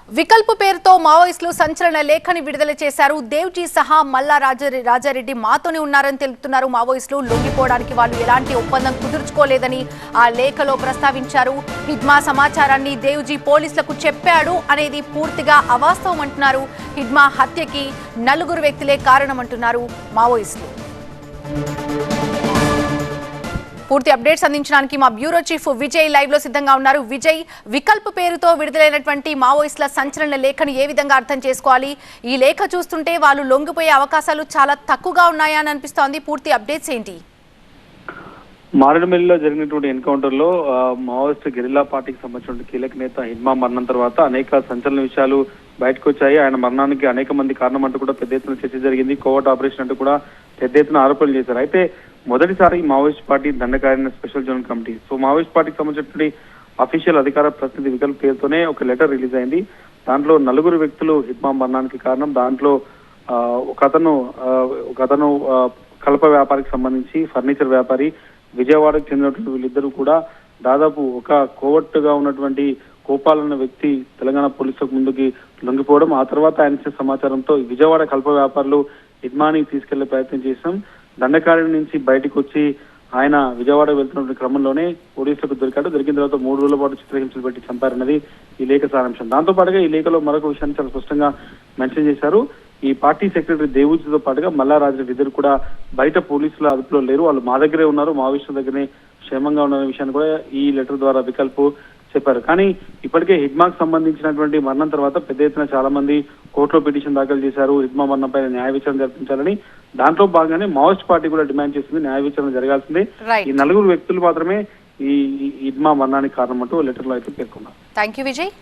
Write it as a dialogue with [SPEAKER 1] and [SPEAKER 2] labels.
[SPEAKER 1] వికల్ప పేరుతో మావోయిస్టులు సంచలన లేఖని విడుదల చేశారు. దేవ్జీ సహా మల్లా రాజారెడ్డి మాతోనే ఉన్నారని తెలుపుతున్నారు. మావోయిస్టులు లొంగిపోవడానికి వాళ్ళు ఎలాంటి ఒప్పందం కుదుర్చుకోలేదని ఆ లేఖలో ప్రస్తావించారు. హిడ్మా సమాచారాన్ని దేవ్జీ పోలీసులకు చెప్పాడు అనేది పూర్తిగా అవాస్తవం అంటున్నారు. హిడ్మా హత్యకి 4 వ్యక్తులే కారణమంటున్నారు మావోయిస్టులు. పూర్తి అప్డేట్స్ అందించడానికి మా బ్యూరో చీఫ్ విజయ్ లైవ్ లో సిద్ధంగా ఉన్నారు. విజయ్, వికల్ప పేరుతో విడుదలైనటువంటి మావోయిస్టుల సంచలన లేఖను ఏ విధంగా అర్థం చేసుకోవాలి? ఈ లేఖ చూస్తుంటే వాళ్ళు లొంగిపోయే అవకాశాలు చాలా తక్కువగా ఉన్నాయా అని అనిపిస్తోంది. పూర్తి అప్డేట్స్ ఏంటి?
[SPEAKER 2] మారేడుమిల్లిలో జరిగినటువంటి ఎన్కౌంటర్ లో మావోయిస్ట్ గెరిల్లా పార్టీకి సంబంధించిన కీలక నేత హిడ్మా మరణం తర్వాత అనేక సంచలన విషయాలు బయటకు వచ్చాయి. ఆయన మరణానికి అనేక మంది కారణం అంటూ కూడా పెద్ద ఎత్తున చర్చ జరిగింది. కోవర్ట్ ఆపరేషన్ అంటూ కూడా పెద్ద ఎత్తున ఆరోపణలు చేశారు. అయితే మొదటిసారి Maoist party Dandakaranya special zone committee, so Maoist పార్టీకి సంబంధించినటువంటి అఫీషియల్ అధికార ప్రతినిధి వికల్ప పేరుతోనే ఒక లెటర్ రిలీజ్ అయింది. దాంట్లో 4 వ్యక్తులు హిడ్మా మరణానికి కారణం. దాంట్లో ఒక అతను కలప వ్యాపారికి సంబంధించి ఫర్నిచర్ వ్యాపారి, విజయవాడకు చెందినటువంటి వీళ్ళిద్దరూ కూడా దాదాపు ఒక కోవర్టుగా ఉన్నటువంటి గోపాల్ అన్న వ్యక్తి తెలంగాణ పోలీసులకు ముందుకి లొంగిపోవడం, ఆ తర్వాత ఆయన ఇచ్చిన సమాచారంతో విజయవాడ కల్ప వ్యాపారులు హిడ్మాని తీసుకెళ్లే ప్రయత్నం చేశాం. దండకారణ్యం నుంచి బయటకు వచ్చి ఆయన విజయవాడ వెళ్తున్న క్రమంలోనే పోలీసులకు దొరికాడు. దొరికిన తర్వాత 3 రోజుల పాటు చిత్రహింసలు పెట్టి చంపారన్నది ఈ లేఖ సారాంశం. దాంతో పాటుగా ఈ లేఖలో మరొక విషయాన్ని చాలా స్పష్టంగా మెన్షన్ చేశారు. ఈ పార్టీ సెక్రటరీ దేవూజీతో పాటుగా మల్లా రాజరెడ్డి ఇద్దరు కూడా బయట పోలీసుల అదుపులో లేరు, వాళ్ళు మా దగ్గరే ఉన్నారు, మావోయిస్టుల దగ్గరనే క్షేమంగా ఉన్న విషయాన్ని కూడా ఈ లెటర్ ద్వారా వికల్పు చెప్పారు. కానీ ఇప్పటికే హిడ్మాకు సంబంధించినటువంటి మరణం తర్వాత పెద్ద ఎత్తున చాలా మంది కోర్టులో పిటిషన్ దాఖలు చేశారు. హిడ్మా మరణంపై న్యాయ విచారణ జరిపించాలని. దాంట్లో భాగంగానే మావోయిస్ట్ పార్టీ కూడా డిమాండ్ చేసింది న్యాయ విచారణ జరగాల్సిందే. ఈ 4 వ్యక్తులు మాత్రమే ఈ హిడ్మా మరణానికి కారణం అంటూ లెటర్ లో అయితే పేర్కొన్నారు.
[SPEAKER 1] థాంక్యూ విజయ్.